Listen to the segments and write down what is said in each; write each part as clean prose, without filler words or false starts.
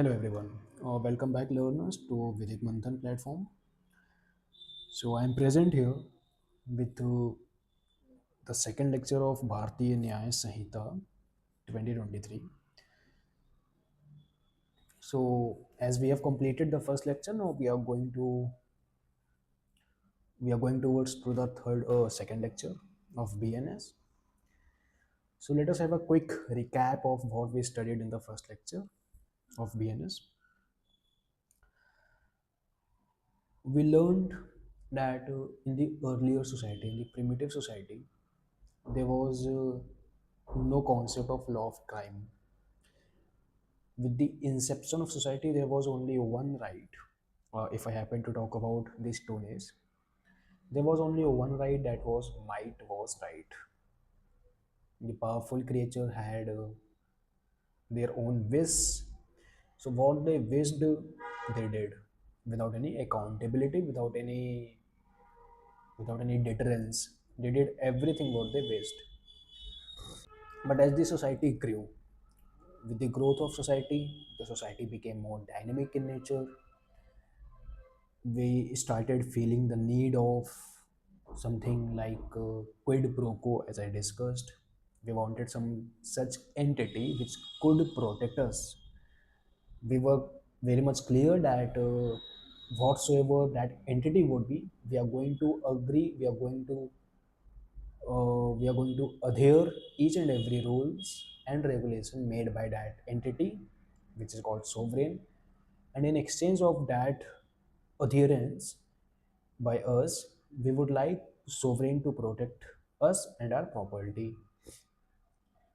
Hello everyone. Welcome back learners to Vedic Manthan platform. So I am present here with the second lecture of Bharatiya Nyaya Sanhita 2023. So as we have completed the first lecture, now we are going towards to the second lecture of BNS. So let us have a quick recap of what we studied in the first lecture of BNS. We learned that in the earlier society, in the primitive society, there was no concept of law of crime. With the inception of society, there was only one right. If I happen to talk about the Stone Age, there was only one right, that was might was right. The powerful creature had their own wish. So what they wished, they did, without any accountability, without any deterrence. They did everything what they wished. But as the society grew, with the growth of society, the society became more dynamic in nature. We started feeling the need of something like quid pro quo, as I discussed. We wanted some such entity which could protect us. We were very much clear that whatsoever that entity would be, we are going to agree, we are going to adhere each and every rules and regulation made by that entity, which is called sovereign. And in exchange of that adherence by us, we would like sovereign to protect us and our property.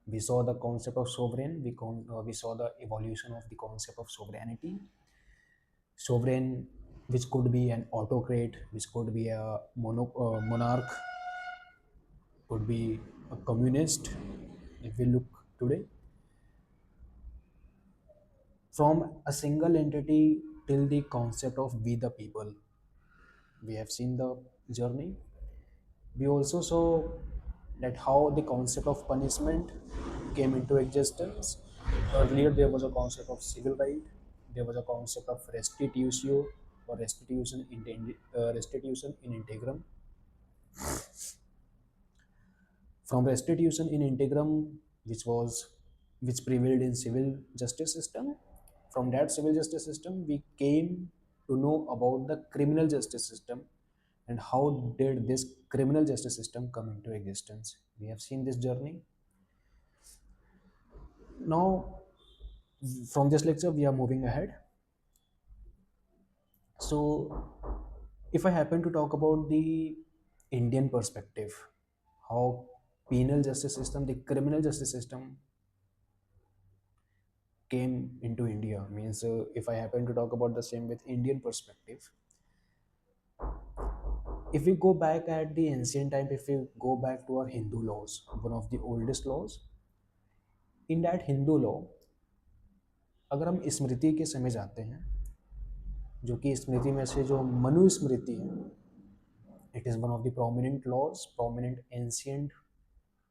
We saw the concept of sovereign. We saw the evolution of the concept of sovereignty. Sovereign, which could be an autocrat, which could be a monarch, could be a communist. If we look today, from a single entity till the concept of we the people, we have seen the journey. We also saw that how the concept of punishment came into existence. Earlier, there was a concept of civil right. There was a concept of restitutio, or restitution in integrum. From restitution in integrum, which prevailed in civil justice system, from that civil justice system we came to know about the criminal justice system, and how did this criminal justice system come into existence. We have seen this journey. Now from this lecture we are moving ahead. So if I happen to talk about the Indian perspective, how penal justice system, the criminal justice system came into India, means if I happen to talk about the same with Indian perspective, if we go back at the ancient time, if we go back to our Hindu laws, one of the oldest laws, in that Hindu law, अगर हम स्मृति के समय जाते हैं, जो कि स्मृति में से जो मनु स्मृति है, it is one of the prominent laws, prominent ancient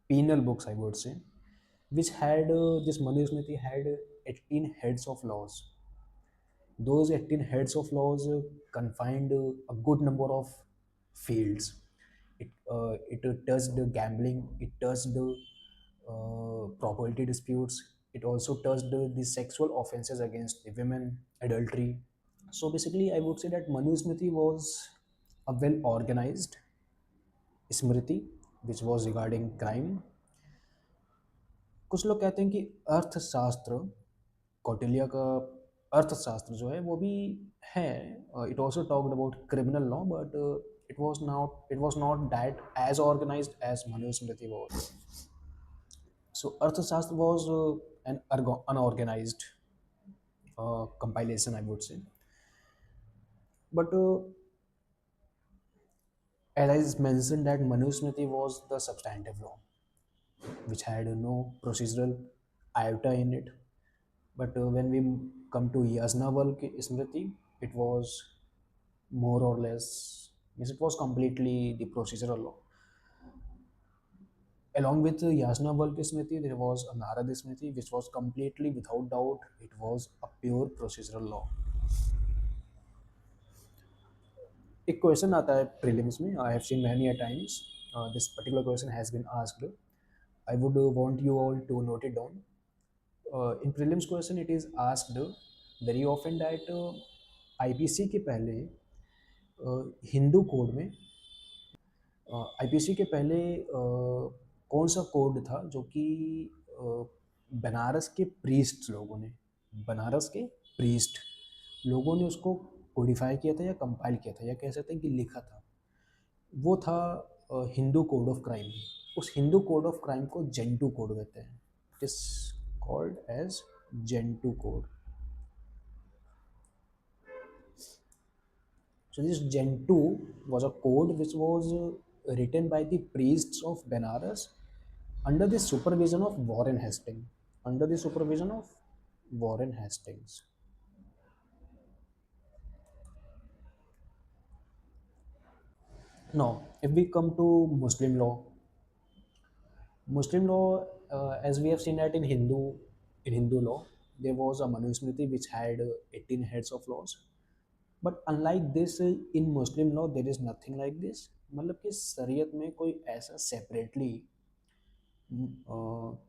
penal books, I would say, which had this Manu Smriti had 18 heads of laws. Those 18 heads of laws confined a good number of fields. It touched gambling, it touched property disputes, it also touched the sexual offenses against the women, adultery. So basically, I would say that Manu Smriti was a well organized Smriti which was regarding crime. कुछ लोग कहते हैं कि अर्थशास्त्र, कौटिल्य का अर्थशास्त्र जो है वो भी है. It also talked about criminal law, but it was not that as organized as Manusmriti was. So Arthashastra was an unorganized compilation, I would say. But as I mentioned, that Manusmriti was the substantive law, which had no procedural iota in it. But when we come to Yasnaval ki Smriti, it was more or less, means it was completely the procedural law. Along with Yajnavalkya Smriti, there was a Narada Smriti, which was completely without doubt, it was a pure procedural law. एक question आता है prelims में, I have seen many a times, this particular question has been asked, I would want you all to note it down. In prelims question it is asked very often that IPC के पहले Hindu code में, IPC के पहले कौन सा code था जो कि बनारस के प्रीस्ट लोगों ने, बनारस के प्रीस्ट लोगों ने उसको कोडिफाई किया था या कंपाइल किया था या कह सकते हैं कि लिखा था. वो था हिंदू कोड ऑफ क्राइम. उस हिंदू कोड ऑफ क्राइम को जेंटू कोड कहते हैं. It is called as Gentoo code. So this Gentoo was a code which was written by the priests of Benares under the supervision of Warren Hastings. Under the supervision of Warren Hastings. Now, if we come to Muslim law, as we have seen that in Hindu law, there was a Manusmriti which had 18 heads of laws. But unlike this in Muslim law there is nothing like this. मतलब कि शरीयत में कोई ऐसा separately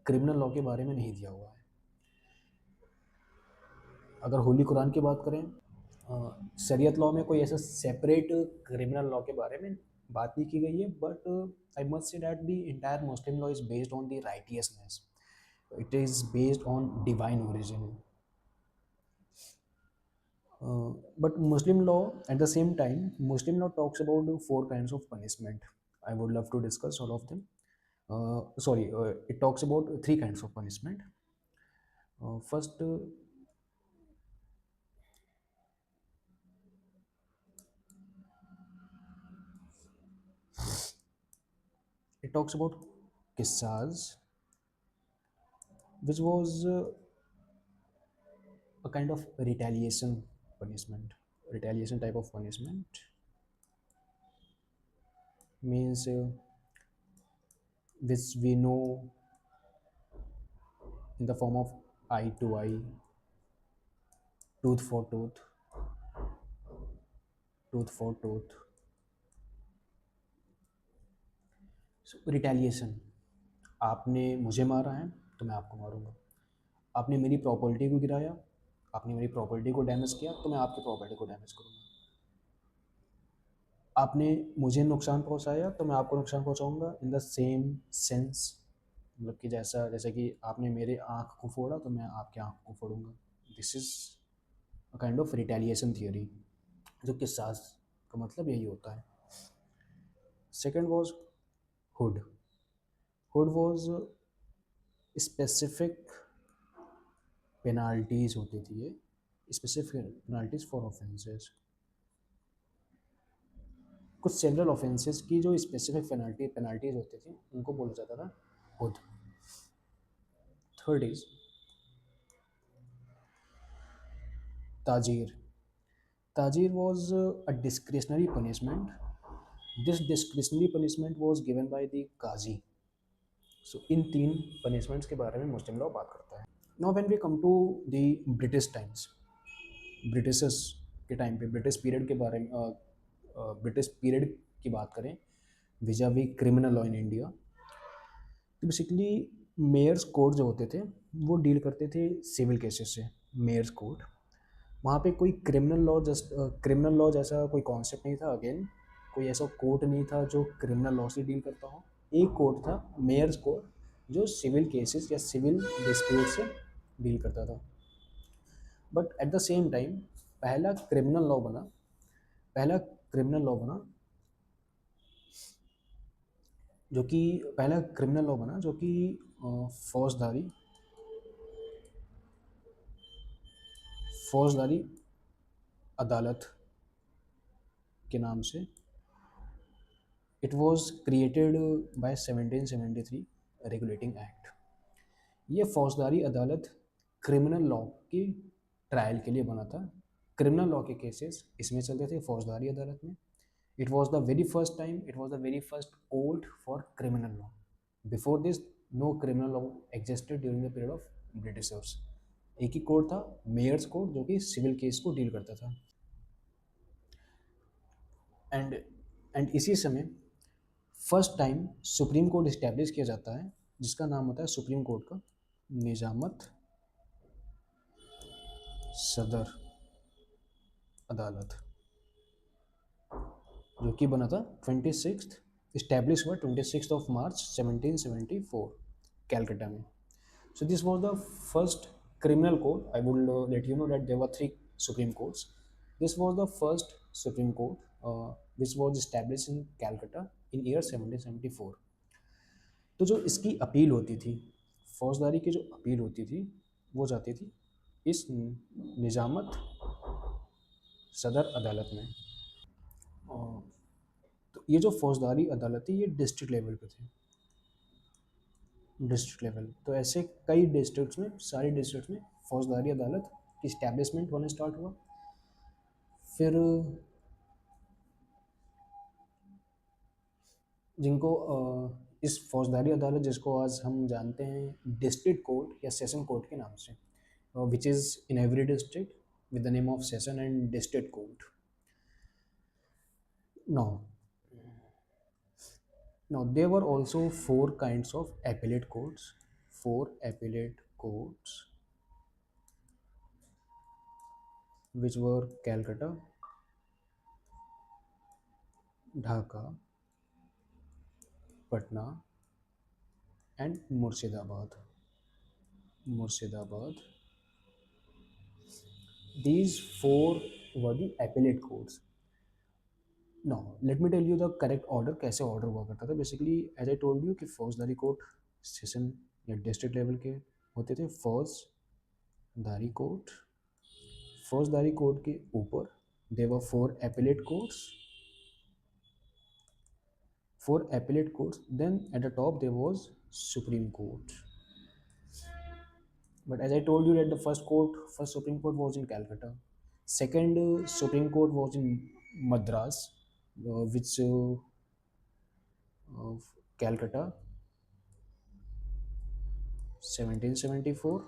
criminal law के बारे में नहीं दिया हुआ है. अगर होली कुरान की बात करें, शरीयत लॉ में कोई ऐसा सेपरेट क्रिमिनल लॉ के बारे में बात नहीं की गई है. But I must say that the entire Muslim law is based on the righteousness. It is based on divine origin. But Muslim law, at the same time, Muslim law talks about 4 kinds of punishment. I would love to discuss all of them. It talks about 3 kinds of punishment. First, it talks about qisas, which was a kind of retaliation punishment. Retaliation type of punishment means which we know in the form of eye to eye, tooth for tooth, tooth for tooth. So retaliation, आपने मुझे मारा है तो मैं आपको मारूंगा. आपने मेरी प्रॉपर्टी को गिराया, आपने मेरी प्रॉपर्टी को डैमेज किया तो मैं आपकी प्रॉपर्टी को डैमेज करूंगा. आपने मुझे नुकसान पहुंचाया तो मैं आपको नुकसान पहुंचाऊंगा इन द सेम सेंस. मतलब कि जैसे कि आपने मेरे आँख को फोड़ा तो मैं आपके आँख को फोड़ूंगा. This is a kind of retaliation theory. जो किसास का मतलब यही होता है. सेकंड वाज हुड. हुड वाज स्पेसिफिक पेनाल्टीज होती थी. ये स्पेसिफिक पेनाल्टीज फॉर ऑफेंसेस. कुछ सेवरल ऑफेंसेस की जो स्पेसिफिक पेनाल्टीज होती थी उनको बोला जाता था हुड. थर्ड इज ताजीर. ताजीर was a discretionary punishment. This discretionary punishment was given by the qazi. So in 3 punishments के बारे में मुस्लिम लॉ बात करता है. Now when we come to the British times, Britishers के टाइम पे ब्रिटिश पीरियड के बारे में, ब्रिटिश पीरियड की बात करें विजावी क्रिमिनल लॉ इन इंडिया, तो बेसिकली मेयर्स कोड जो होते थे वो डील करते थे सिविल केसेस से. मेयर्स कोड, वहाँ पे कोई क्रिमिनल लॉ जैसा कोई कॉन्सेप्ट नहीं था. अगेन कोई ऐसा कोर्ट नहीं था जो क्रिमिनल लॉ से डील करता हो. एक कोर्ट था मेयर्स कोर्ट जो सिविल केसेस या सिविल डिस्प्यूट से डील करता था. But at the same time पहला क्रिमिनल लॉ बना जो कि फौजदारी अदालत के नाम से. It was created by 1773 regulating act. ये फौजदारी अदालत क्रिमिनल लॉ की ट्रायल के लिए बना था. क्रिमिनल लॉ के केसेस इसमें चलते थे फौजदारी अदालत में. It was the very first court for criminal law. Before this no criminal law existed during the period of Britishers. एक ही कोड था, मेयर्स कोड, जो कि सिविल केस को डील करता था। एंड एंड इसी समय first time supreme court establish किया जाता है, जिसका नाम होता है सुप्रीम कोर्ट का निजामत सदर अदालत, जो कि बना था 26 इस्टेब्लिश हुआ 26 मार्च 1774 कैलकाटा में। So this was the first criminal court. I will let you know that there were three Supreme Courts. This was the first Supreme Court which was established in Calcutta in year 1774. तो जो इसकी appeal होती थी, फौजदारी की जो appeal होती थी, वो जाती थी इस निजामत सदर अदालत में। तो ये जो फौजदारी अदालत थी, ये डिस्ट्रिक्ट लेवल पे थी, डिस्ट्रिक्ट लेवल। तो ऐसे कई डिस्ट्रिक्ट्स में, सारी डिस्ट्रिक्ट्स में फौजदारी अदालत की इस्टेब्लिशमेंट होना स्टार्ट हुआ। फिर जिनको इस फौजदारी अदालत, जिसको आज हम जानते हैं डिस्ट्रिक्ट कोर्ट या सेशन कोर्ट के नाम से, which is in every district with the name of session and district court. Now, there were also four kinds of appellate courts. Four appellate courts, which were Calcutta, Dhaka, Patna, and Murshidabad. Murshidabad. These four were the appellate courts. Now, let me tell you the correct order, कैसे order हुआ करता था. Basically, as I told you कि फौजदारी court session या district level के होते थे। फौजदारी कोर्ट के ऊपर there were four appellate courts. Then at the top there was Supreme Court. But as I told you that the first Supreme Court was in Calcutta. Second Supreme Court was in Madras, which Calcutta, 1774,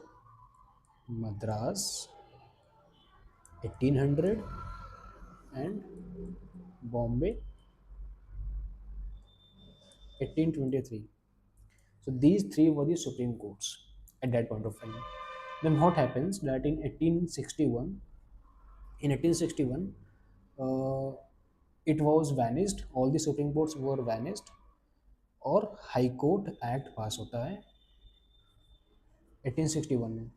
Madras, 1800, and Bombay, 1823. So these three were the Supreme Courts at that point of time. Then what happens that in 1861, uh, it was vanished. All the Supreme Courts were vanished, और high court act पास होता है 1861 में।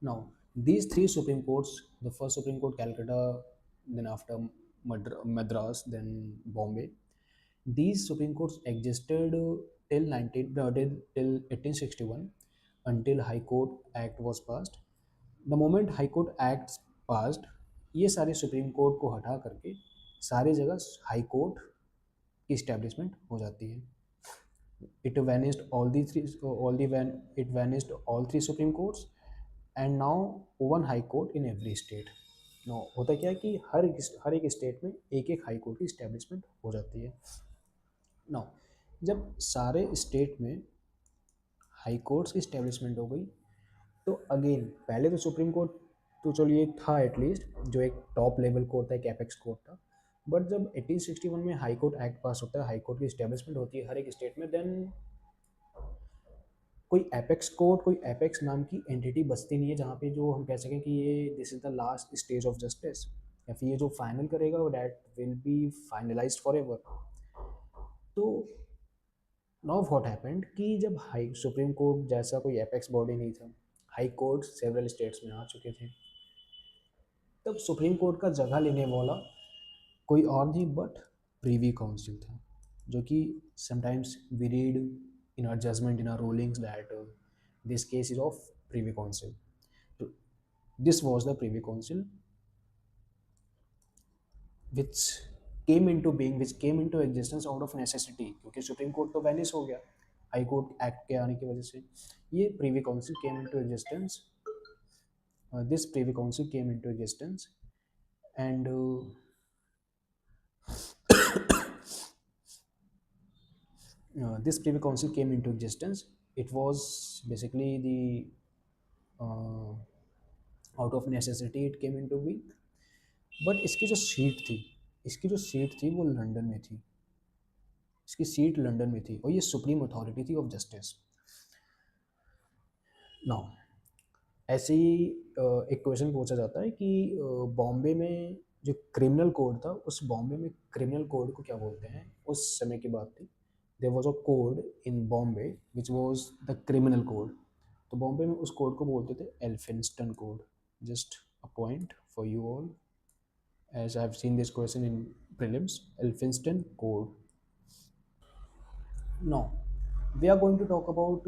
Now these three Supreme Courts, the first Supreme Court Calcutta, then after Madras, then Bombay, these Supreme Courts existed till 1861 until High Court Act was passed. The moment High Court Act passed, ये सारे supreme court को हटा करके सारी जगह high court की establishment हो जाती है। It vanished it vanished all three Supreme Courts and now one High Court in every state. Now होता क्या है कि हर एक स्टेट में एक एक हाई कोर्ट की इस्टेब्लिशमेंट हो जाती है। Now जब सारे स्टेट में हाई कोर्ट्स की इस्टेब्लिशमेंट हो गई, तो अगेन पहले तो सुप्रीम कोर्ट तो चलिए था एटलीस्ट, जो एक टॉप लेवल कोर्ट था, एक एपेक्स कोर्ट था। बट जब 1861 में हाई कोर्ट एक्ट पास होता है, हाई कोर्ट की इस्टेब्लिशमेंट होती है हर एक स्टेट में, देन कोई एपेक्स कोर्ट, कोई एपेक्स नाम की एंटिटी बचती नहीं है जहाँ पे जो हम कह सकें कि ये this is the last stage of justice, या फिर ये जो फाइनल करेगा that will be finalised for ever. तो नाउ व्हाट हैपेंड कि जब हाई सुप्रीम कोर्ट जैसा कोई एपेक्स बॉडी नहीं था, हाई कोर्ट सेवरल स्टेट्स में आ चुके थे, तब सुप्रीम कोर्ट का जगह लेने वाला कोई और नहीं बट प्रीवी काउंसिल था, जो कि sometimes we read in our judgment, in our rulings that this case is of privy council. तो this was the privy council which which came into existence out of necessity, क्योंकि supreme court तो vanish हो गया high court act के आने की वजह से। ये Privi council came into existence, this privy council came into existence, and This Privy Council came into existence. It was basically the out of necessity it came into being. But इसकी जो seat थी वो लंदन में थी. इसकी seat London में थी और ये सुप्रीम अथॉरिटी थी ऑफ जस्टिस. नाउ ऐसे ही एक क्वेश्चन पूछा जाता है कि बॉम्बे में जो क्रिमिनल कोड था, उस बॉम्बे में क्रिमिनल कोड को क्या बोलते हैं. उस समय की बात थी. There was a code in Bombay which was the criminal code. तो बॉम्बे में उस कोड को बोलते थे Elphinstone code. Just a point for you all, as I've seen this question in prelims, Elphinstone code. Now, we are going to talk about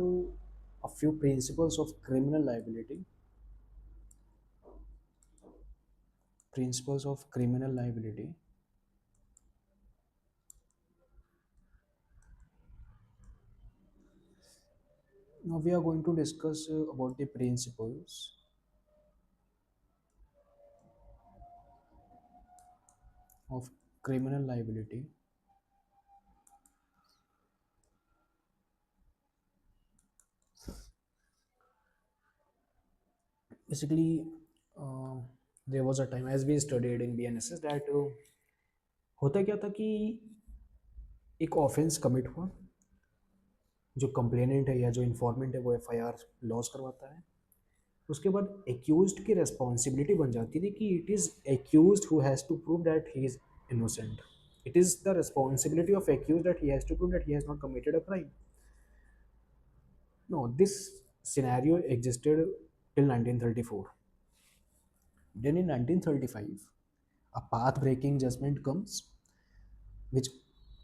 a few principles of criminal liability. Principles of criminal liability. Now, we are going to discuss about the principles of criminal liability. Basically, uh, there was a time as we studied in BNSS that होता क्या था कि एक offence commit हुआ, जो complainant है या जो इन्फॉर्मेंट है वो एफआईआर लॉन्च करवाता है. उसके बाद एक्यूज्ड की रिस्पॉन्सिबिलिटी बन जाती थी कि it is accused who has to prove that he is innocent. It is the responsibility of accused that he has to prove that he has not committed a crime. No, this scenario existed till 1934. Then in 1935, a path-breaking judgment comes which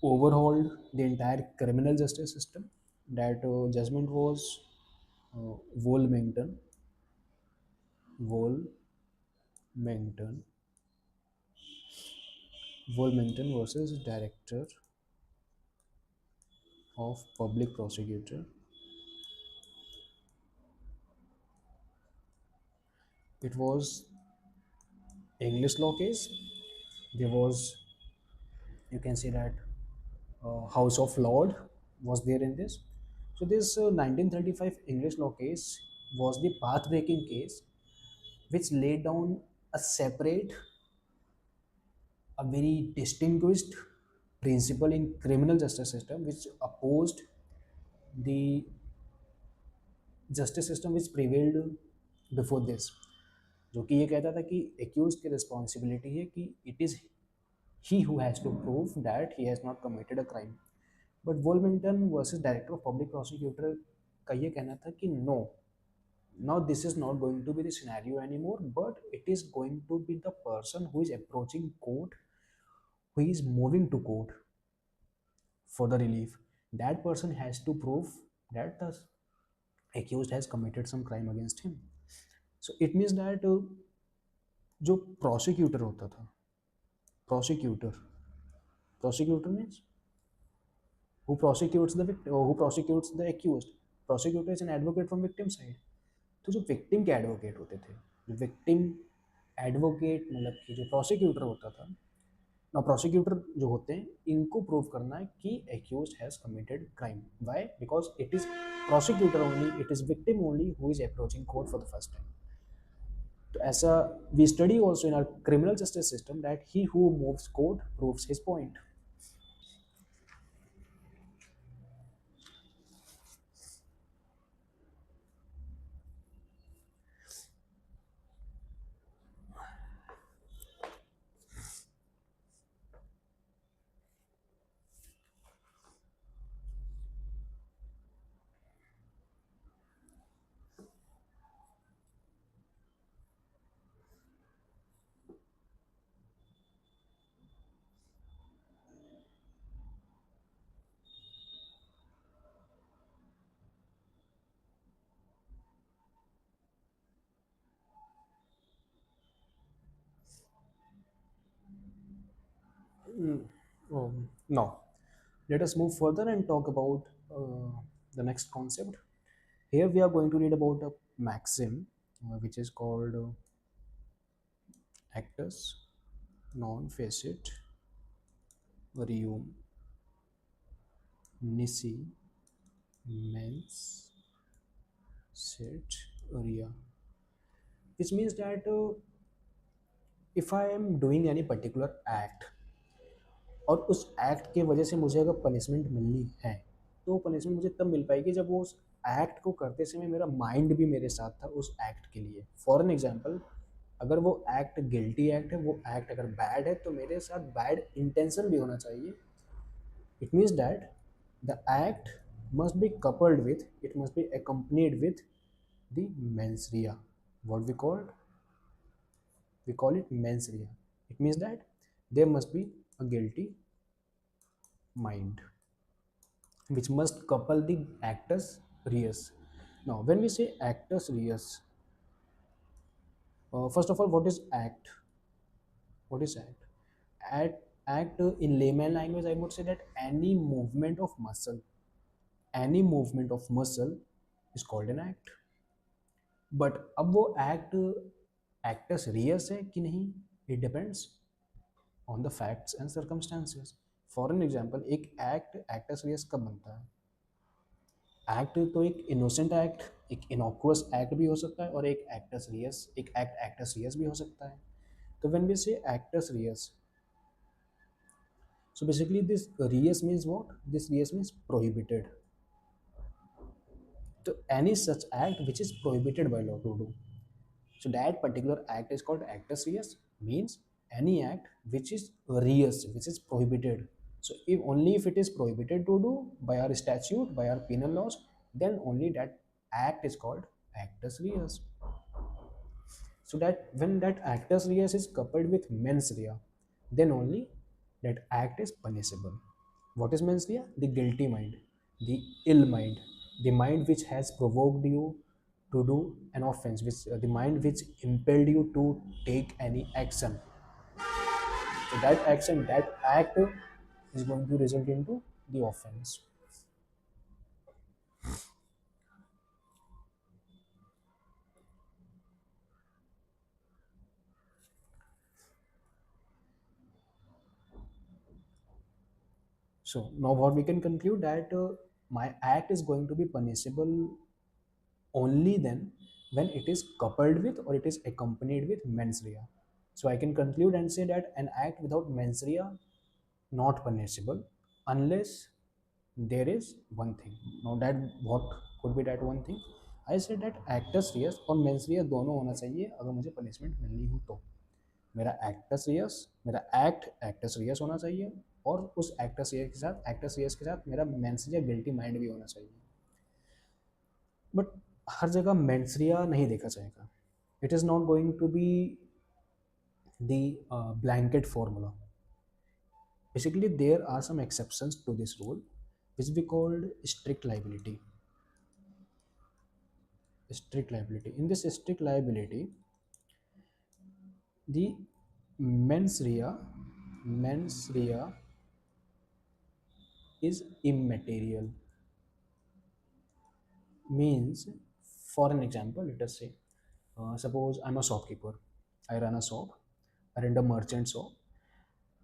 overhauled the entire criminal justice system. That judgment was Volmington. Volmington. Volmington versus Director of Public Prosecutor. It was English law case. There was, you can say that, House of Lord was there in this. So this 1935 English law case was the path-breaking case which laid down a separate, a very distinguished principle in criminal justice system which opposed the justice system which prevailed before this. जो कि ये कहता था कि accused की responsibility है कि it is he who has to prove that he has not committed a crime. But Volmington versus Director of Public Prosecutor का ये कहना था कि no, now this is not going to be the scenario anymore, but it is going to be the person who is approaching court, who is moving to court for the relief. That person has to prove that the accused has committed some crime against him. So it means that जो prosecutor होता था, prosecutor, prosecutor means who prosecutes the accused. Prosecutor is an advocate from victim side. तो जो victim के advocate होते थे, जो victim advocate मतलब कि जो prosecutor होता था ना, prosecutor जो होते हैं इनको prove करना है कि accused has committed crime. Why? Because it is prosecutor only, it is victim only who is approaching court for the first time. तो ऐसा we study also in our criminal justice system that he who moves court proves his point. Now, let us move further and talk about the next concept. Here we are going to read about a maxim which is called actus non facit reum Nisi mens sit ria, which means that if I am doing any particular act और उस act के वजह से मुझे अगर punishment मिलनी है तो वो पनिशमेंट मुझे तब मिल पाएगी जब वो उस एक्ट को करते समय मेरा माइंड भी मेरे साथ था उस एक्ट के लिए। फॉर एन एग्जाम्पल, अगर वो एक्ट गिल्टी एक्ट है, वो एक्ट अगर बैड है तो मेरे साथ बैड इंटेंशन भी होना चाहिए। It means that the act must be coupled with, it must be accompanied with the mens rea. What we call it mens rea. It means that there must be a guilty mind which must couple the actus reus. Now, when we say actus reus, first of all, what is act? What is act? Act in layman language, I would say that any movement of muscle is called an act. But अब वो act acts Reis है कि नहीं, it depends on the facts and circumstances. For an example, एक act acts Reis कब बनता है? Act तो एक इनोसेंट एक्ट, एक इनॉक्वस एक्ट भी हो सकता है और एक एक्टस रियस, एक एक्ट एक्टस रियस भी हो सकता है। तो when we say actus reus, so basically this reus means what? This reus means prohibited. So any such act which is prohibited by law to do. So that particular act is called actus reus, means any act which is reus, which is prohibited. So if only if it is prohibited to do by our statute, by our penal laws, then only that act is called actus reus. So that when that actus reus is coupled with mens rea, then only that act is punishable. What is mens rea? The guilty mind, the ill mind, the mind which has provoked you to do an offense, which the mind which impelled you to take any action. So that action, that act is going to result into the offense. So now what we can conclude that my act is going to be punishable only then when it is coupled with or it is accompanied with mens rea. So I can conclude and say that an act without mens rea not punishable unless there is one thing. Now that what could be that one thing? I said that actus reus और mens rea दोनों होना चाहिए अगर मुझे punishment मिलनी हो तो। मेरा एक्टस रियस, मेरा एक्ट एक्टस रियस होना चाहिए और उस एक्टस रियस के साथ मेरा मेंस रिया गिल्टी माइंड भी होना चाहिए। बट हर जगह मेंसरिया नहीं देखा जाएगा। It is not going to be the blanket formula. Basically, there are some exceptions to this rule, which we called strict liability. Strict liability. In this strict liability, the mens rea is immaterial. Means, for an example, let us say, suppose I'm a shopkeeper, I run a shop, I run a merchant shop.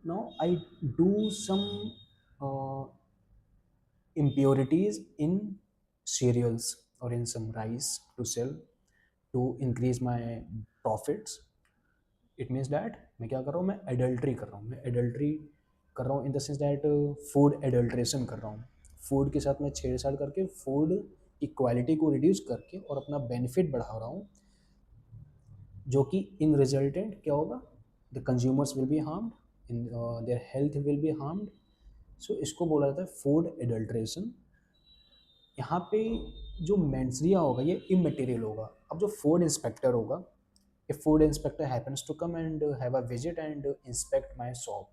Now I do some uh, impurities in cereals or in some rice to sell to increase my profits. It means that मैं क्या कर रहा हूँ, मैं adultery कर रहा हूँ, मैं एडल्ट्री कर रहा हूँ in the sense that food adulteration कर रहा हूँ। फूड के साथ मैं छेड़छाड़ करके फूड की क्वालिटी को रिड्यूस करके और अपना बेनिफिट बढ़ा रहा हूँ, जो कि इन रिजल्टेंट क्या होगा, the consumers will be harmed, in their health will be harmed. So इसको बोला जाता है फूड एडल्ट्रेशन। यहाँ पे जो मेंसरिया होगा ये इमटेरियल होगा। अब जो फूड इंस्पेक्टर होगा, if food inspector happens to come and have a visit and inspect my shop,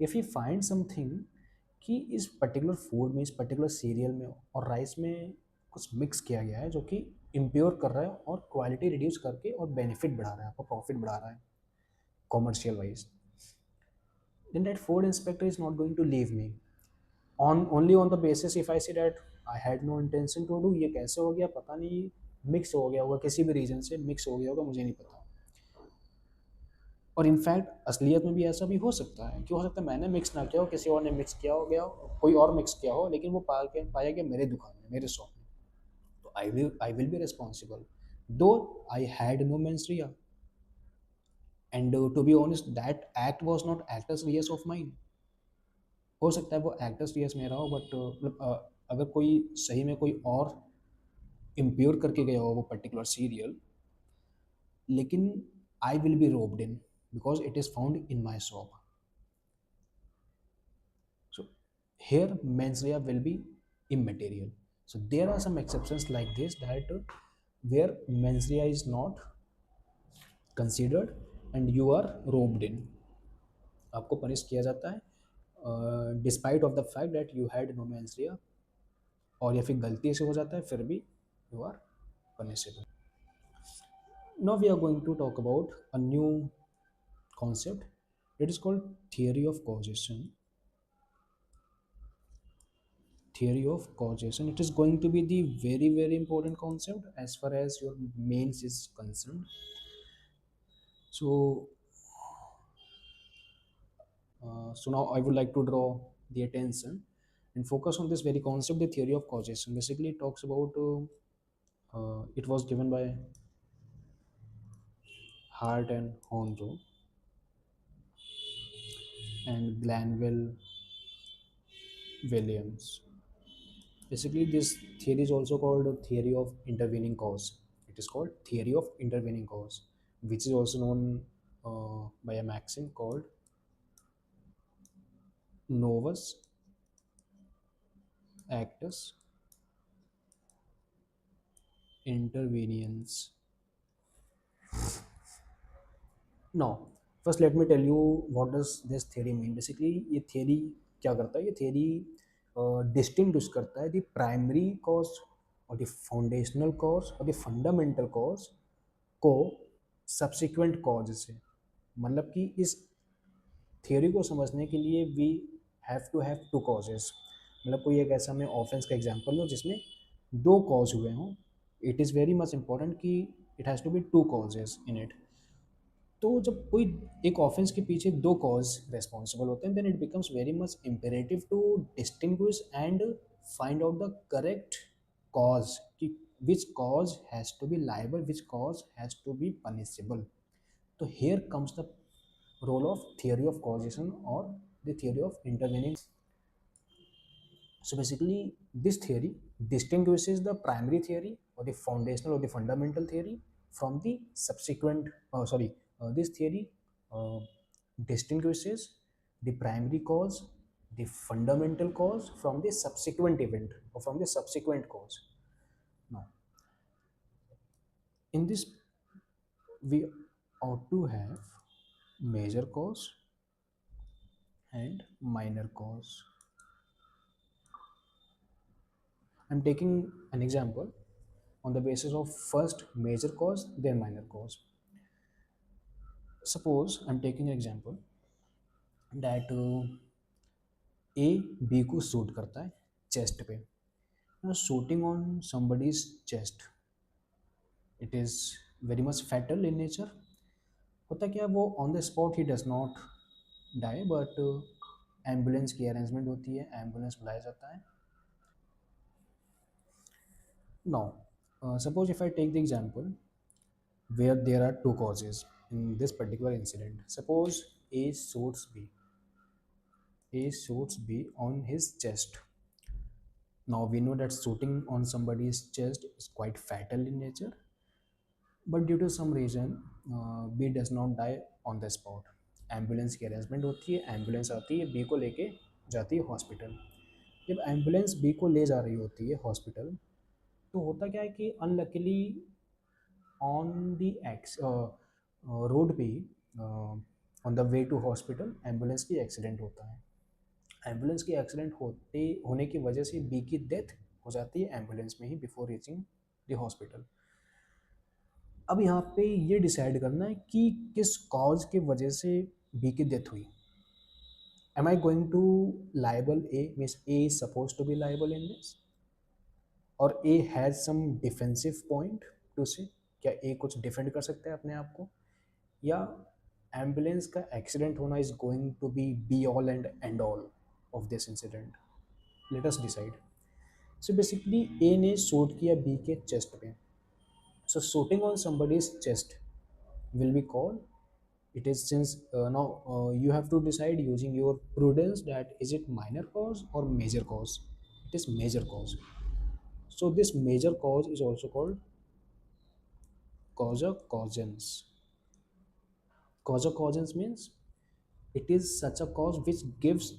if he finds something कि इस पर्टिकुलर फूड में, इस पर्टिकुलर सीरियल में और राइस में कुछ मिक्स किया गया है जो कि इम्प्योर कर रहा है और क्वालिटी रिड्यूस करके और बेनिफिट बढ़ा रहा है, आपका प्रॉफिट बढ़ा रहा है commercial wise, then that food inspector is not going to leave me on only on the basis if I say that I had no intention to do। ये कैसे हो गया पता नहीं, मिक्स हो गया होगा, किसी भी रीजन से मिक्स हो गया होगा, मुझे नहीं पता। और इनफैक्ट असलियत में भी ऐसा भी हो सकता है, क्यों हो सकता है मैंने मिक्स ना किया हो, किसी और ने मिक्स किया हो गया हो, कोई और मिक्स किया हो, लेकिन वो पाया गया मेरे दुकान में, मेरे शॉप में, तो I will be responsible though I had no mens rea, and to be honest that act was not actus reus of mine. हो सकता है वो एक्टर्स रियस में रहा हो, बट मतलब अगर कोई सही में कोई और इम्प्योर करके गया हो वो पर्टिकुलर सीरियल, लेकिन I will be robed in because it is found in my shop. So here mens rea will be immaterial. So there are some exceptions like this that where mens rea is not considered and you are roped in, आपको punish किया जाता है despite of the fact that you had no mens rea, और या फिर गलती से हो जाता है फिर भी you are punishable. Now we are going to talk about a new concept it is called theory of causation. Theory of causation, it is going to be the very important concept as far as your mains is concerned. So now I would like to draw the attention and focus on this very concept, the theory of causation. Basically it talks about it was given by Hart and Honro and Glanville Williams. Basically this theory is also called a theory of intervening cause. It is called theory of intervening cause, which is also known by a maxim called novus actus interveniens. Now first let me tell you what does this theory mean. Basically ये theory क्या करता है, ये theory distinguish करता है the primary cause और the foundational cause और the fundamental cause को सब्सिक्वेंट कॉज से। मतलब कि इस थ्योरी को समझने के लिए वी हैव टू कॉजेस। मतलब कोई एक ऐसा मैं ऑफेंस का एग्जांपल लूँ जिसमें दो कॉज हुए हों, it is very much important कि it has to be two causes in it. तो जब कोई एक ऑफेंस के पीछे दो कॉज रेस्पॉन्सिबल होते हैं, then it becomes very much imperative to distinguish and find out the correct cause कि which cause has to be liable, which cause has to be punishable. तो here comes the role of theory of causation or the theory of intervening. So basically this theory distinguishes the primary theory or the foundational or the fundamental theory from the subsequent this theory uh, distinguishes the primary cause, the fundamental cause from the subsequent event or from the subsequent cause. Now in this we ought to have major cause and minor cause. I'm taking an example on the basis of first major cause, then minor cause. Suppose I'm taking an example that A B को shoot करता है chest पे। Now shooting on somebody's chest, it is very much fatal in nature. होता क्या, वो on the spot ही does not die, but ambulance की arrangement होती है, एम्बुलेंस बुलाया जाता है। Now suppose if I take the example where there are two causes in this particular incident. Suppose A shoots B. A shoots B on his chest. Now we know that shooting on somebody's chest is quite fatal in nature, but due to some reason B does not die on the spot. Ambulance की arrangement होती है, ambulance आती है, B को लेके जाती है hospital. जब एम्बुलेंस बी को ले जा रही होती है हॉस्पिटल, तो होता क्या है कि unluckily on the X road पे on the way to hospital ambulance की एक्सीडेंट होता है। एम्बुलेंस की एक्सीडेंट होने की वजह से बी की डेथ हो जाती है एम्बुलेंस में ही बिफोर रीचिंग द हॉस्पिटल। अब यहाँ पे ये डिसाइड करना है कि किस कॉज के वजह से बी की डेथ हुई। Am I going to liable A, means A is suppose to be liable in this, और A has some defensive point to say, क्या ए कुछ डिफेंड कर सकता है अपने आप को, या एम्बुलेंस का एक्सीडेंट होना is going to be all and all of this incident? Let us decide. So basically A ने शूट किया बी के चेस्ट पे. So shooting on somebody's chest will be called, it is since now you have to decide using your prudence that is it minor cause or major cause. It is major cause. So this major cause is also called causa causans. Causa causans means it is such a cause which gives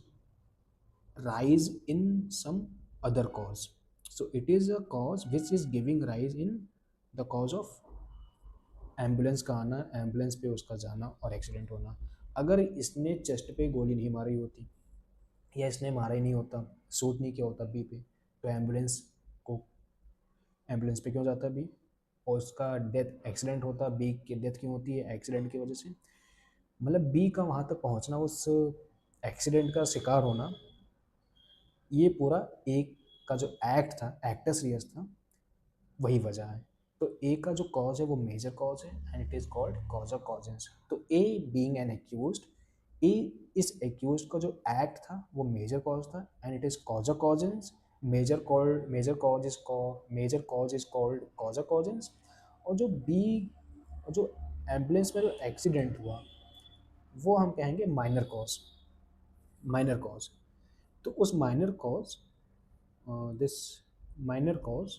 rise in some other cause. So it is a cause which is giving rise in the cause of ambulance का आना, ambulance पे उसका जाना और accident होना. अगर इसने chest पे गोली नहीं मारी होती या इसने मारा ही नहीं होता, शूट नहीं किया होता बी पे, तो को एम्बुलेंस पे क्यों जाता बी, और उसका डेथ एक्सीडेंट होता. बी की डेथ क्यों होती है? एक्सीडेंट की वजह से. मतलब बी का वहाँ तक पहुँचना, उस एक्सीडेंट का शिकार होना, ये पूरा एक का जो एक्ट था, एक्टस रियस था, वही वजह है. तो ए का जो कॉज है वो मेजर कॉज है and it is called cause of causans. तो A being an accused, A इस एक्यूज्ड का जो एक्ट था वो मेजर कॉज था and it is cause of causans. Major cause is called cause of causans. और जो बी, जो एम्बुलेंस में जो एक्सीडेंट हुआ वो हम कहेंगे माइनर कॉज. Minor cause. तो उस minor cause, this minor cause,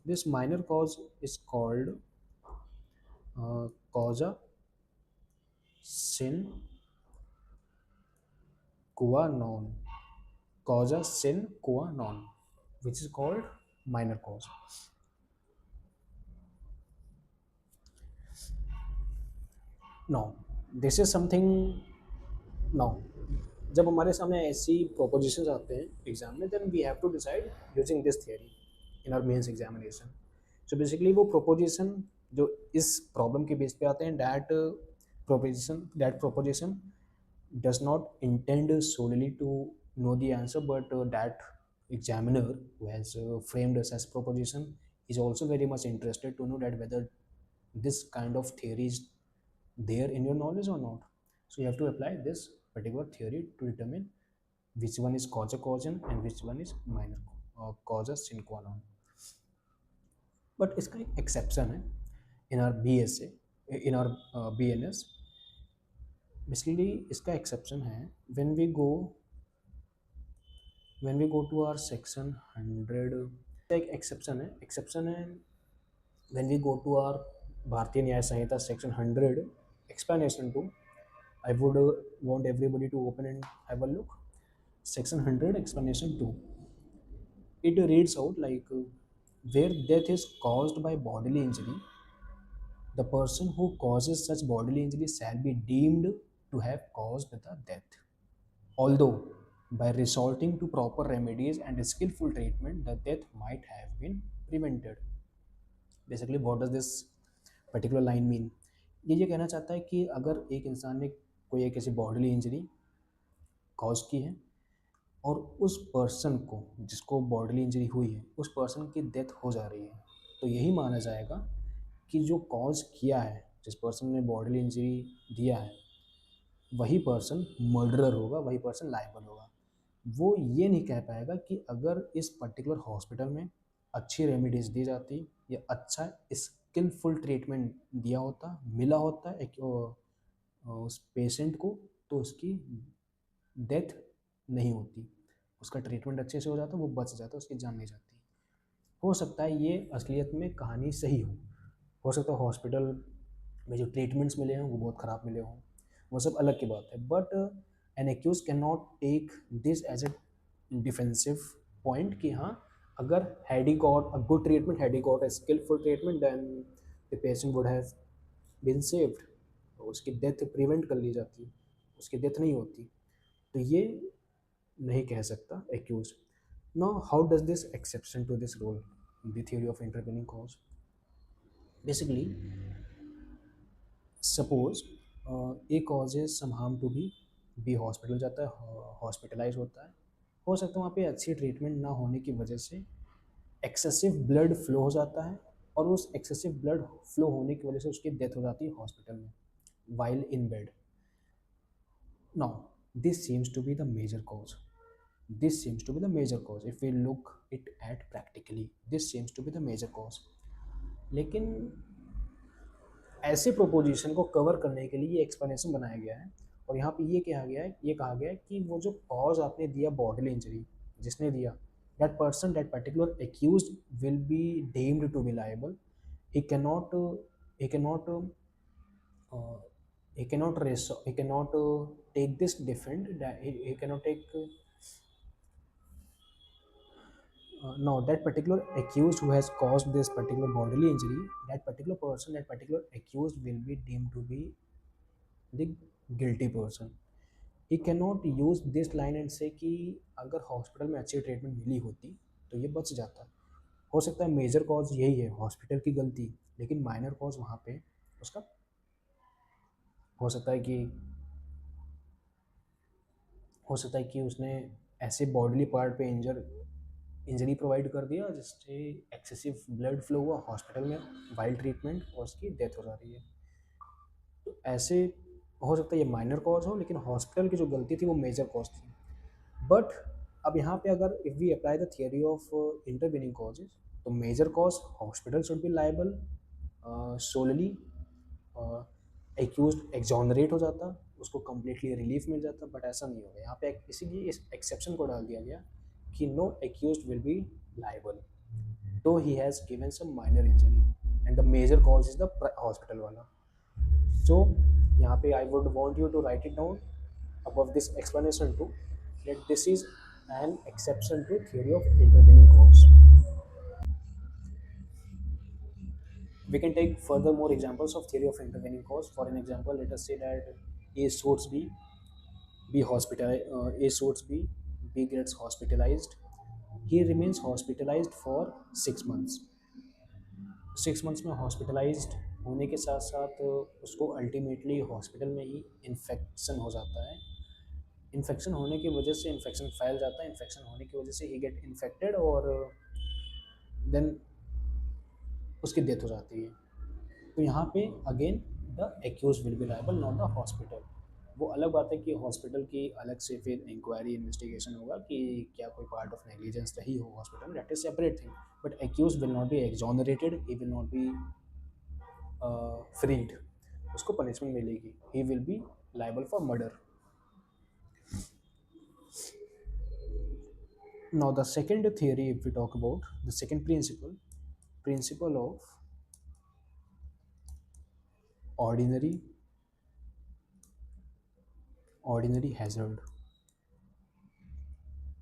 this minor cause is called causa sine qua non. Causa sine qua non, which is called minor cause. Now this is something. Now जब हमारे सामने ऐसी propositions आते हैं exam में, then we have to decide using this theory in our mains examination. So basically वो proposition जो इस problem के बेस पे आते हैं, that proposition does not intend solely to know the answer, but that examiner who has framed such proposition is also very much interested to know that whether this kind of theory is there in your knowledge or not. So you have to apply this particular theory to determine which one is causa causal and which one is minor causa sine qua non. But इसका एक exception है in R B S A, in R B N S. Basically इसका exception है when we go to our section 100. एक exception है when we go to our Bharatiya Nyaya Sanhita section 100 explanation 2. I would want everybody to open and have a look. Section 100 explanation 2. It reads out like where death is caused by bodily injury, the person who causes such bodily injury shall be deemed to have caused the death, although by resorting to proper remedies and skillful treatment the death might have been prevented. Basically what does this particular line mean? ये कहना चाहता है कि अगर एक इंसान ने कोई एक ऐसी बॉडीली इंजरी कॉज की है और उस पर्सन को, जिसको बॉडीली इंजरी हुई है, उस पर्सन की डेथ हो जा रही है, तो यही माना जाएगा कि जो कॉज किया है, जिस पर्सन ने बॉडीली इंजरी दिया है, वही पर्सन मर्डरर होगा, वही पर्सन लायबल होगा. वो ये नहीं कह पाएगा कि अगर इस पर्टिकुलर हॉस्पिटल में अच्छी रेमेडीज दी जाती या अच्छा स्किलफुल ट्रीटमेंट दिया होता, मिला होता एक उस पेशेंट को, तो उसकी डेथ नहीं होती, उसका ट्रीटमेंट अच्छे से हो जाता, वो बच जाता, उसकी जान नहीं जाती. हो सकता है ये असलियत में कहानी सही हो सकता है हॉस्पिटल में जो ट्रीटमेंट्स मिले हों वो बहुत ख़राब मिले हों, वो सब अलग की बात है. But an accused can not take this as a defensive point कि हाँ, अगर had he got a good treatment, had he got a skillful treatment, then the patient would have been saved, उसकी डेथ प्रिवेंट कर ली जाती, उसकी death नहीं होती. तो ये नहीं कह सकता accused. Now how does this exception to this rule, the theory of intervening cause? Basically suppose A causes some harm to B hospital जाता है, हॉस्पिटलाइज होता है, हो सकता है वहाँ पे अच्छी ट्रीटमेंट ना होने की वजह से एक्सेसिव ब्लड फ्लो हो जाता है और उस एक्सेसिव ब्लड फ्लो होने की वजह से उसकी डेथ हो जाती है हॉस्पिटल में. while in bed. Now, this seems to be the major cause. This seems to be the major cause. If we look it at practically, this seems to be the major cause. लेकिन ऐसे proposition को cover करने के लिए ये explanation बनाया गया है, और यहाँ पे ये कहा गया है कि वो जो कॉज आपने दिया बॉडीली इंजरी, जिसने दिया, that person, that particular accused will be deemed to be liable. he cannot he cannot he cannot take this defend that he cannot take no, that particular accused who has caused this particular bodily injury, that particular person, that particular accused will be deemed to be the guilty person. He cannot use this line and say कि अगर hospital में अच्छी treatment मिली होती तो ये बच जाता. हो सकता है मेजर कॉज यही है, हॉस्पिटल की गलती, लेकिन माइनर कॉज वहाँ पे उसका हो सकता है कि उसने ऐसे बॉडीली पार्ट पे इंजरी प्रोवाइड कर दिया जिससे एक्सेसिव ब्लड फ्लो हुआ हॉस्पिटल में वाइल्ड ट्रीटमेंट, और उसकी डेथ हो जा रही है. तो ऐसे हो सकता है ये माइनर कॉज हो, लेकिन हॉस्पिटल की जो गलती थी वो मेजर कॉज थी. बट अब यहाँ पे अगर if we apply the theory of intervening causes, तो major cause hospital should be liable solely, accused exonerate हो जाता, उसको कम्प्लीटली रिलीफ मिल जाता. बट ऐसा नहीं होगा यहाँ पे, इसीलिए इस एक्सेप्शन को डाल दिया गया कि no accused will be liable though he has given some minor injury and the major cause is the hospital वाला. सो यहाँ पे I would want you to write it down above this explanation too, that this is an exception to theory of intervening cause. We can take further more examples of theory of intervening cause. For an example, let us say that A suits B, A suits B, B gets hospitalized. He remains hospitalized for 6 months. 6 months में hospitalised होने के साथ साथ उसको ultimately hospital में ही infection हो जाता है. इन्फेक्शन होने की वजह से इन्फेक्शन फैल जाता है, इन्फेक्शन होने की वजह से ही गेट इन्फेक्टेड, और देन उसकी डेथ हो जाती है. तो यहाँ पे again the accused will be liable, not the hospital. वो अलग बात है कि हॉस्पिटल की अलग से फिर इंक्वायरी इन्वेस्टिगेशन होगा कि क्या कोई पार्ट ऑफ नेग्लिजेंस रही हो हॉस्पिटल में, that is separate thing. But accused will not be exonerated, he will not be freed, उसको पनिशमेंट मिलेगी, he will be liable for murder. Now the second theory, if we talk about the second principle of ordinary hazard.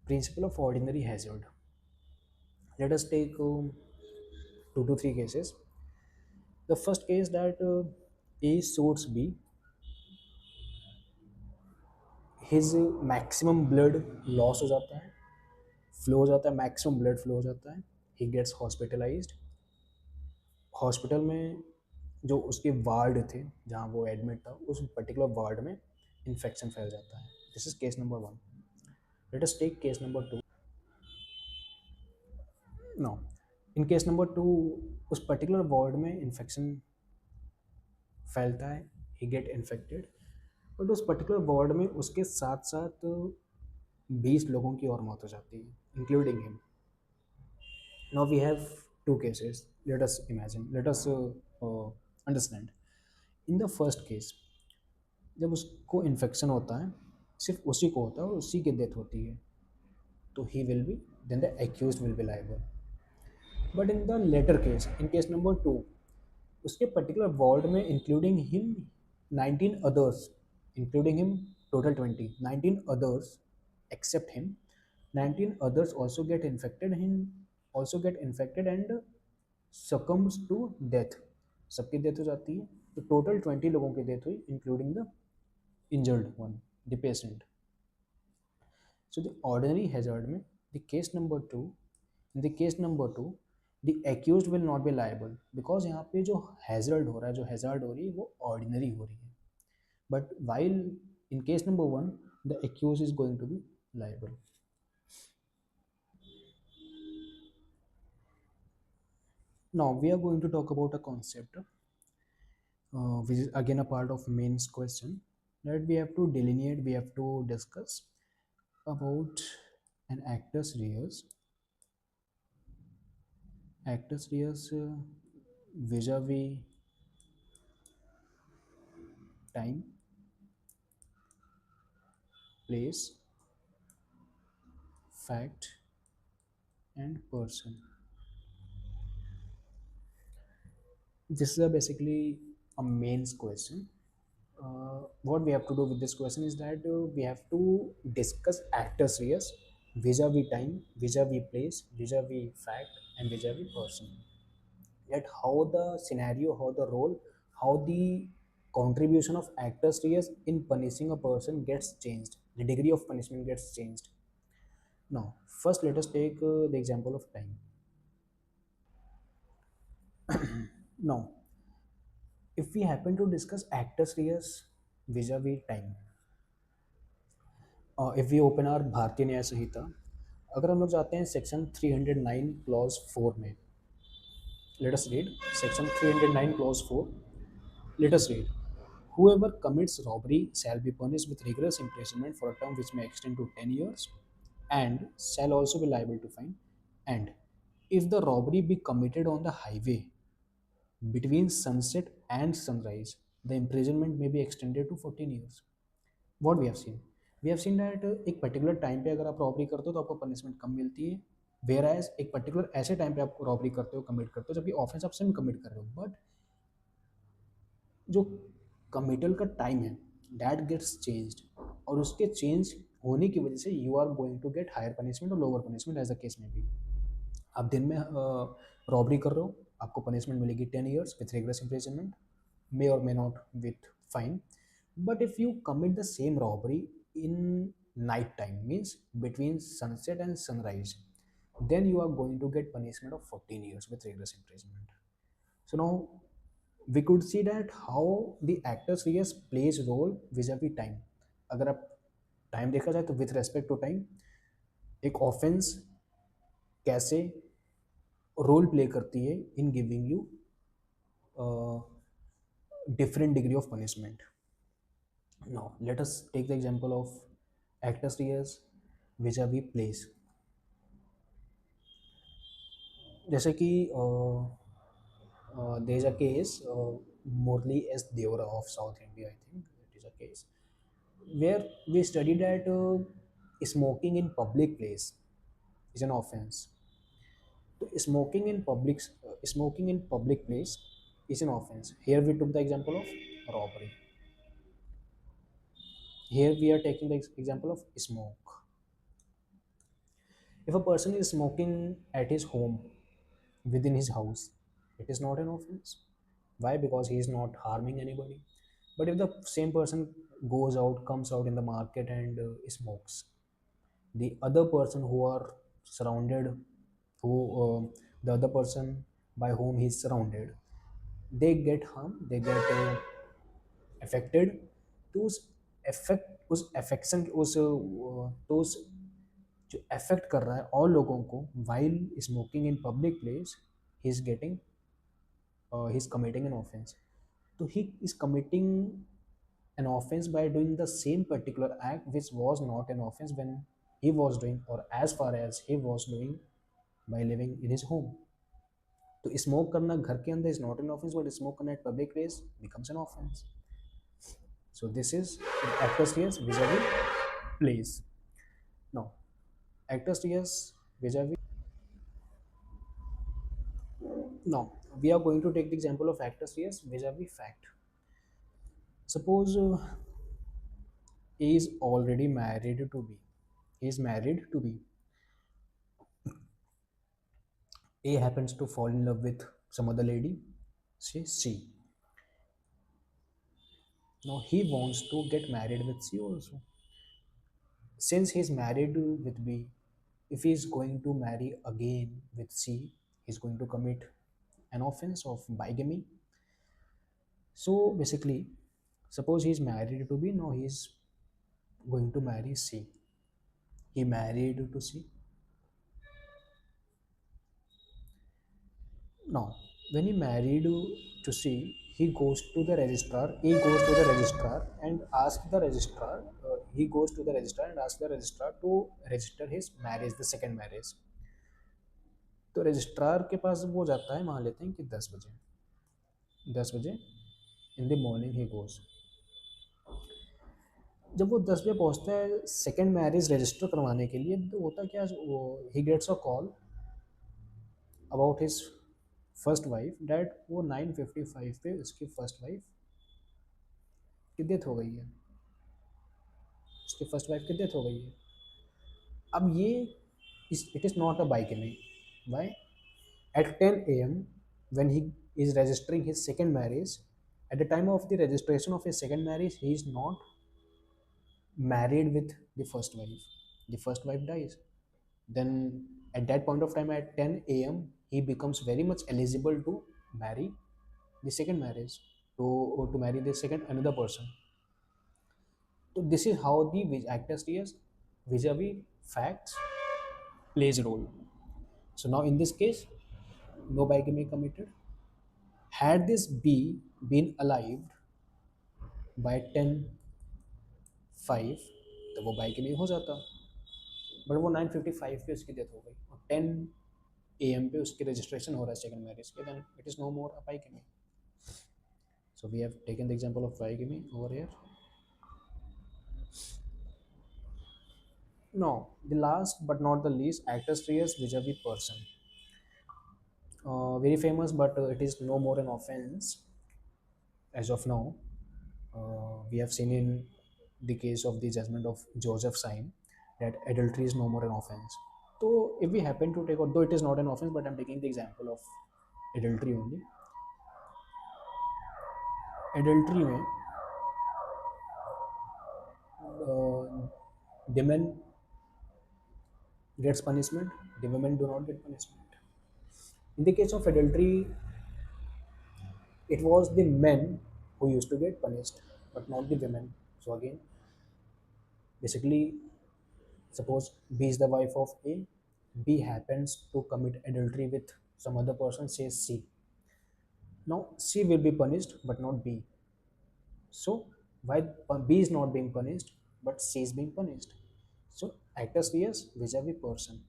Principle of ordinary hazard. Let us take 2 to 3 cases. The first case that A suits B, his maximum blood loss हो जाता है, flow हो जाता है, maximum blood flow हो जाता है, he gets hospitalised. Hospital में जो उसके वार्ड थे जहाँ वो एडमिट था, उस पर्टिकुलर वार्ड में इन्फेक्शन फैल जाता है. This is case number 1. Let us take case number 2. No, in case number 2 उस पर्टिकुलर वार्ड में इन्फेक्शन फैलता है, ही गेट इन्फेक्टेड. बट उस पर्टिकुलर वार्ड में उसके साथ साथ 20 लोगों की और मौत हो जाती है, including him. Now we have 2 cases. Let us imagine, let us understand. In the first case, जब उसको इन्फेक्शन होता है, सिर्फ उसी को होता है और उसी की डेथ होती है, तो he will be, then the accused will be liable. But in the latter case, in case number 2, उसके पर्टिकुलर वार्ड में including him 19 others, including him total 20, 19 others except him, 19 others also get infected, and succumbs to death. सबकी death हो जाती है, तो total 20 लोगों की death हुई, including the injured one, the patient. So the ordinary hazard में, the case number 2, in the case number 2 the accused will not be liable, because यहाँ पे जो हैजर्ड हो रहा है, जो हैजर्ड हो रही है, वो ऑर्डिनरी हो रही है. But while in case number 1 the accused is going to be liable. Now we are going to talk about a concept. which is again a part of mains question, that we have to delineate, we have to discuss about an actus reus vis-a-vis time, place, fact, and person. This is a basically a mains question. What we have to do with this question is that we have to discuss actus reus vis-a-vis time, vis-a-vis place, vis-a-vis fact, and vis-a-vis person. Yet how the scenario, how the role, how the contribution of actus reus in punishing a person gets changed, the degree of punishment gets changed. Now, first let us take the example of time. Now, if we happen to discuss actus reus vis-a-vis time, if we open our Bharatiya Nyaya संहिता, अगर हम लोग जाते हैं section 309 clause 4 में, let us read section 309 clause 4. Let us read. Whoever commits robbery shall be punished with rigorous imprisonment for a term which may extend to 10 years and shall also be liable to fine. And if the robbery be committed on the highway between sunset and sunrise, the imprisonment may be extended to 14 years. What we have seen? We have seen that एक particular time पे अगर आप robbery करते हो तो आपको punishment कम मिलती है, वेयर एज एक पर्टिकुलर ऐसे टाइम पे आप रॉबरी करते हो, कमिट करते हो जबकि ऑफेंस आप सेम कमिट कर रहे हो, बट जो कमिटल का टाइम है दैट गेट्स चेंज्ड, और उसके चेंज होने की वजह से you are going to get higher punishment और lower punishment as the case में बी. आप दिन में रॉबरी कर रहे हो, आपको पनिशमेंट मिलेगी 10 years विथ रेगुलर इम्प्रिजनमेंट, मे और may not with fine. But if you commit the same robbery in night time, means between sunset and sunrise, then you are going to get punishment of 14 years with rigorous imprisonment. So now we could see that how the actors reus plays role vis-a-vis time. अगर आप time देखा जाए तो with respect to time एक offence कैसे role play करती है in giving you different degree of punishment. Now let us take the example of actus reus vis-a-vis place. जैसे कि there is a case, Morley S. Deora of South India, I think it is a case, where we studied that smoking in public place is an offense. So smoking in public place is an offense. Here we took the example of robbery. Here we are taking the example of smoke. If a person is smoking at his home, within his house, it is not an offense. Why? Because he is not harming anybody. But if the same person goes out, comes out in the market and smokes, the other person who are surrounded, who the other person by whom he is surrounded, they get harm, they get affected. तो उस उस affection तो उस जो affect कर रहा है और लोगों को while smoking in public place, he is getting he is committing an offense. So he is committing an offense by doing the same particular act which was not an offense when he was doing, or as far as he was doing, by living in his home. तो smoke करना घर के अंदर is not an offence, but smoke करना at public place becomes an offence. So this is actus reus vis-a-vis place. Now actus reus vis-a-vis, now we are going to take the example of actus reus vis-a-vis fact. Suppose he is already married to be, he is married to be, A happens to fall in love with some other lady, say C. Now he wants to get married with C also. Since he is married with B, if he is going to marry again with C, he is going to commit an offense of bigamy. So basically, suppose he is married to B, now he is going to marry C. He married to C. Now, when he married to C, he goes to the registrar and asks the registrar he goes to the registrar and asks the registrar to register his marriage, the second marriage. तो registrar के पास वो जाता है, मान लेते हैं कि 10 बजे, 10 बजे in the morning he goes. जब वो 10 बजे पहुंचता है सेकेंड मैरिज रजिस्टर करवाने के लिए, तो होता क्या, वो ही gets a call about his first wife that वो 9:55 पे उसकी फर्स्ट वाइफ की डेथ हो गई है, उसकी फर्स्ट वाइफ की डेथ हो गई है। अब ये it is not a bigamy, why? At 10 a.m., when he is registering his second marriage, at the time of the registration of his second marriage, he is not married with the first wife. The first wife dies. Then, at that point of time, at 10 a.m., he becomes very much eligible to marry the second marriage, to marry the second another person. So, this is how the actors vis-a-vis facts plays a role. So, now in this case, no bigamy committed. Had this B been alive by 10:05, तो वो bike में हो जाता, but वो 9:55 पे उसकी death हो गई और 10 AM पे उसकी रजिस्ट्रेशन हो रहा है सेकंड मैरिज के, then it is no more a bigamy. So we have taken the example of bigamy over here. No, the last but not the least, actors trias vis-a-vis person, very famous, but it is no more an offense as of now. We have seen in the case of the judgment of Joseph Syme that adultery is no more an offense. So if we happen to take, although it is not an offense, but I'm taking the example of adultery only. Adultery में the men gets punishment, the women do not get punishment. In the case of adultery, it was the men who used to get punished, but not the women. So again, basically, suppose B is the wife of A, B happens to commit adultery with some other person, say C. Now C will be punished, but not B. So why B is not being punished, but C is being punished? So actors rears vis-a-vis person.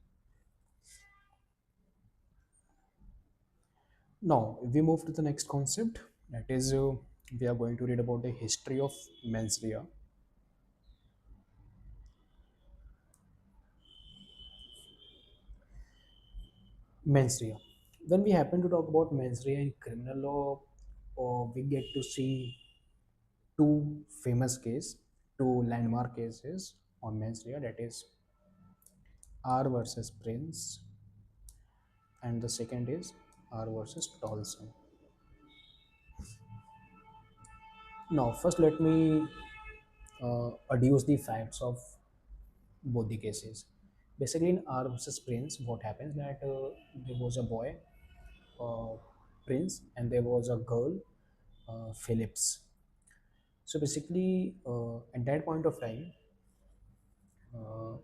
Now we move to the next concept. That is, we are going to read about the history of mens rea. Mens rea. When we happen to talk about mens rea in criminal law, we get to see two famous cases, two landmark cases on mens rea. That is R versus Prince, and the second is R versus Tolson. Now, first let me adduce the facts of both the cases. Basically, in R versus Prince, what happens that there was a boy, uh, Prince, and there was a girl, Phillips. So basically, at that point of time, uh,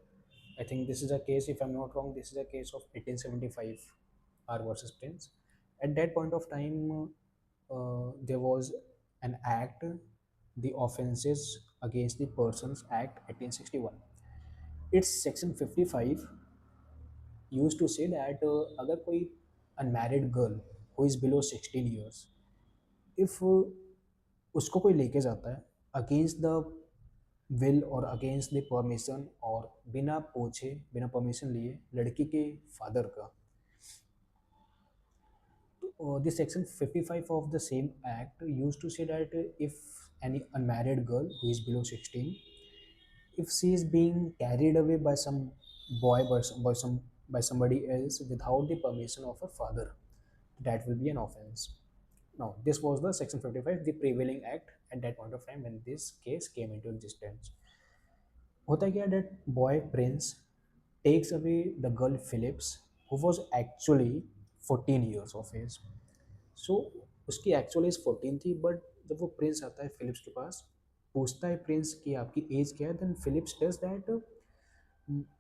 I think this is a case, if I'm not wrong, this is a case of 1875, R versus Prince. At that point of time, there was an act, the Offences Against the Persons Act 1861. Its section 55 used to say that अगर कोई unmarried girl who is below 16 years, if उसको कोई लेके जाता है against the will और against the permission और बिना पूछे बिना परमिशन लिए लड़की के फादर का, the section 55 of the same act used to say that if any unmarried girl who is below 16, if she is being carried away by some boy by somebody else without the permission of her father, that will be an offense. Now this was the section 55, the prevailing act at that point of time when this case came into existence. होता क्या, that boy Prince takes away the girl Phillips who was actually 14 years of age. So उसकी actual as 14 थी, but जब वो Prince आता है Philips के पास, पूछता है प्रिंस कि आपकी एज क्या है, then Phillips tells that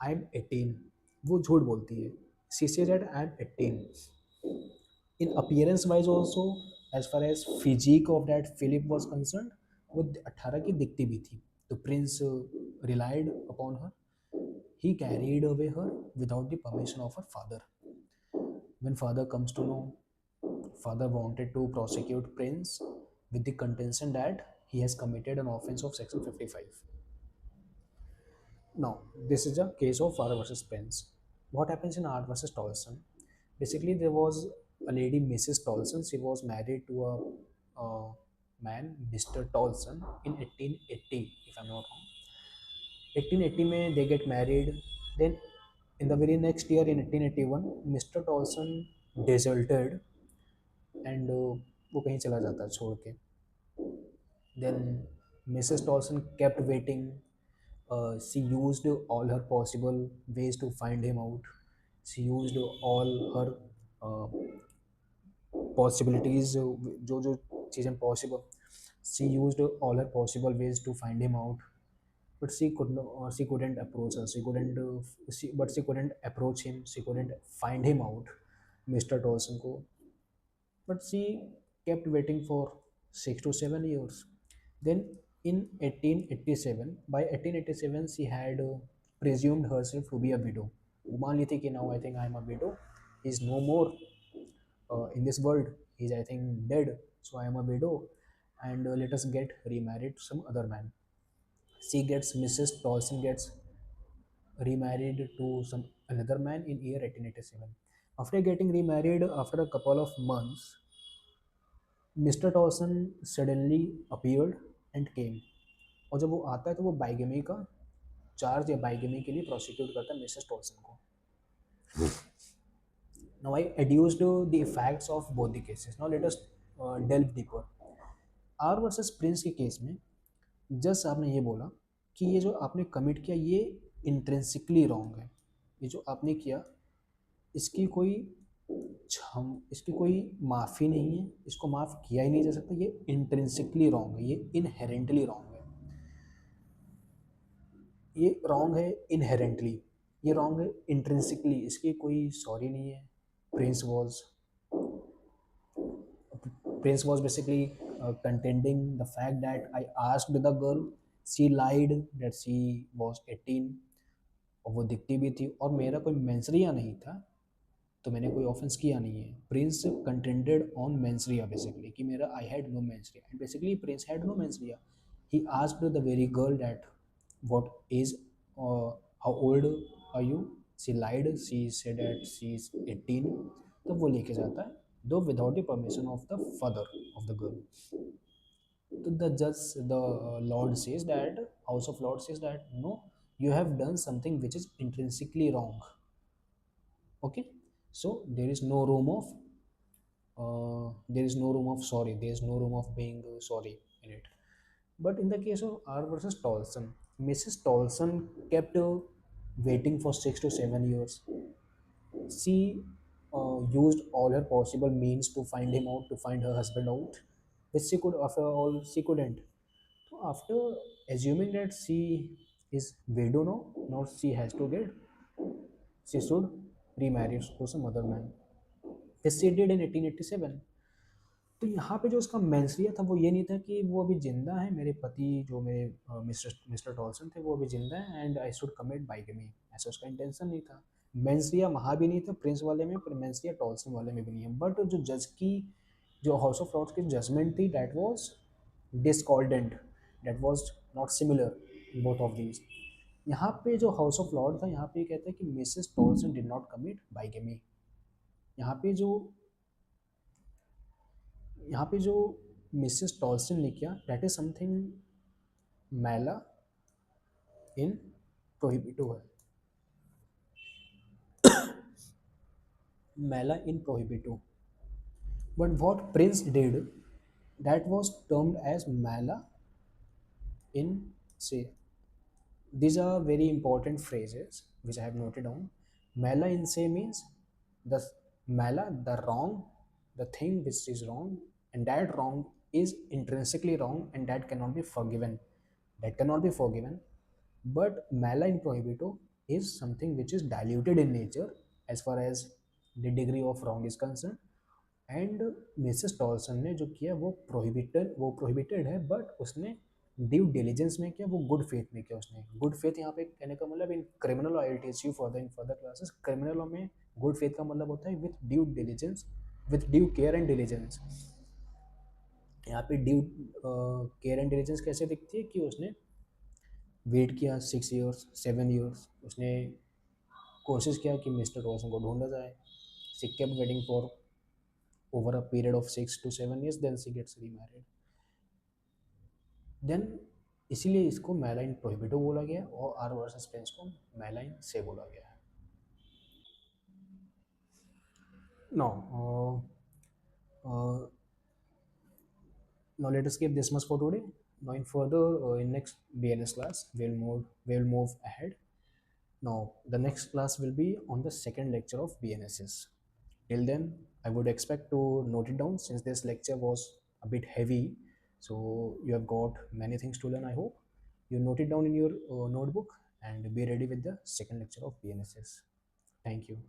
I am 18। वो झूठ बोलती है, she says that I am 18। In appearance wise also as far as physique of that Phillip was concerned, वो 18 की दिखती भी थी. तो prince relied upon her. He carried away her without the permission of her father. When father comes to know, father wanted to prosecute Prince with the contention that he has committed an offense of section 55. Now, this is a case of R versus Prince. What happens in R versus Tolson? Basically, there was a lady, Mrs. Tolson. She was married to a man, Mr. Tolson, in 1880, if I'm not wrong. 1880 में they get married. Then in the very next year, in 1881, Mr. Tolson deserted and वो कहीं चला जाता है छोड़ के. Then Mrs. Tolson kept waiting. She used all her possible ways to find him out. She used all her uh, possibilities, जो जो चीज़ें possible. She used all her possible ways to find him out, but she couldn't approach her. She couldn't approach him. She couldn't find him out, Mr. Tolson को. But she kept waiting for 6 to 7 years. Then in 1887, by 1887, she had presumed herself to be a widow. वो मान ली थी कि now I think I am a widow. He is no more in this world. He is I think dead. So I am a widow, and let us get remarried to some other man. She gets Mrs. Tolson gets remarried to some another man in year 1887. After getting remarried, after a couple of months, mister Tauson suddenly appeared and came. और जब वो आता है तो वो bigamy का charge या bigamy के लिए प्रोसिक्यूट करता है मिसेस टॉसन को. Now I adduced the effects of both the cases. Now let us delve deeper. R versus Prince के केस में जज साहब ने ये बोला कि ये जो आपने कमिट किया ये इंट्रिंसिकली रॉन्ग है. ये जो आपने किया इसकी कोई इसकी कोई माफ़ी नहीं है, इसको माफ़ किया ही नहीं जा सकता. ये इंट्रिंसिकली रॉन्ग है, ये इनहेरेंटली रॉन्ग है. ये रॉन्ग है इनहेरेंटली, ये रॉन्ग है इंट्रिंसिकली. इसकी कोई सॉरी नहीं है. Prince was Prince was basically contending the fact that I asked the girl, she lied that she was 18 और वो दिखती भी थी और मेरा कोई मेंसरिया नहीं था तो मैंने कोई ऑफेंस किया नहीं है. Prince contended on mens rea basically कि मेरा I had no mens rea and basically prince had no mens rea. He asked the very girl that what is how old are you. She lied, she said that she is 18. तो वो लेके जाता है though without the permission of the father of the girl. So the judge, the Lord says that, House of Lord says that no, you have done something which is intrinsically wrong. Okay, so there is no room of sorry. There is no room of being sorry in it. But in the case of R versus Tolson, Mrs. Tolson kept waiting for 6 to 7 years. She used all her possible means to find him out, to find her husband out, which she could, after all, she couldn't. So after assuming that she is widow now she has to get, she should remarry to some other man. This she did in 1887. तो यहाँ पे जो उसका mens rea था वो ये नहीं था कि वो अभी जिंदा है, मेरे पति जो मेरे मिस्टर टॉल्सन थे वो अभी जिंदा है and I should commit bigamy. ऐसा उसका इंटेंशन नहीं था. मेंसरिया वहाँ भी नहीं था प्रिंस वाले में, पर मेंसरिया टॉल्सन वाले में भी नहीं है. बट जो जज की, जो हाउस ऑफ लॉर्ड्स की जजमेंट थी, that was discordant, that was not similar in both of these. यहाँ पे जो हाउस ऑफ लॉर्ड था यहाँ पे कहते हैं कि Mrs Toulson did not commit bigamy. यहाँ पे जो यहाँ पे जो मिसेस टॉल्सन ने किया दैट इज समथिंग मैला इन प्रोहिबिटो है. Mala in prohibito. But what Prince did that was termed as mala in se. These are very important phrases which I have noted down. Mala in se means the mala, the wrong, the thing which is wrong, and that wrong is intrinsically wrong and that cannot be forgiven. That cannot be forgiven. But mala in prohibito is something which is diluted in nature as far as the degree of wrong is concerned, and Mrs Toulson ने जो किया वो prohibited है, but उसने due diligence में किया, वो good faith में किया उसने। गुड फेथ यहाँ पे कहने का मतलब, in criminal law, I teach you further in further classes, criminal law में गुड फेथ का मतलब होता है with due diligence, with due care and diligence. यहाँ पे ड्यू केयर एंड डिलीजेंस कैसे दिखती है कि उसने वेट किया 6 ईयर्स 7 ईयर्स, उसने कोशिश किया कि मिस्टर टॉल्सन को ढूंढा जाए। She kept waiting for over a period of 6 to 7 years, then she gets remarried. Then इसीलिए इसको मैलाइन प्रोहिबिटो बोला गया और आर वर्सेस पेंस को मैलाइन से बोला गया है। Now, now let us keep this much for today. Now in further, in next BNS class we'll move ahead. Now the next class will be on the second lecture of BNSS. Till then, I would expect to note it down since this lecture was a bit heavy. So you have got many things to learn. I hope you note it down in your notebook and be ready with the second lecture of BNSS. Thank you.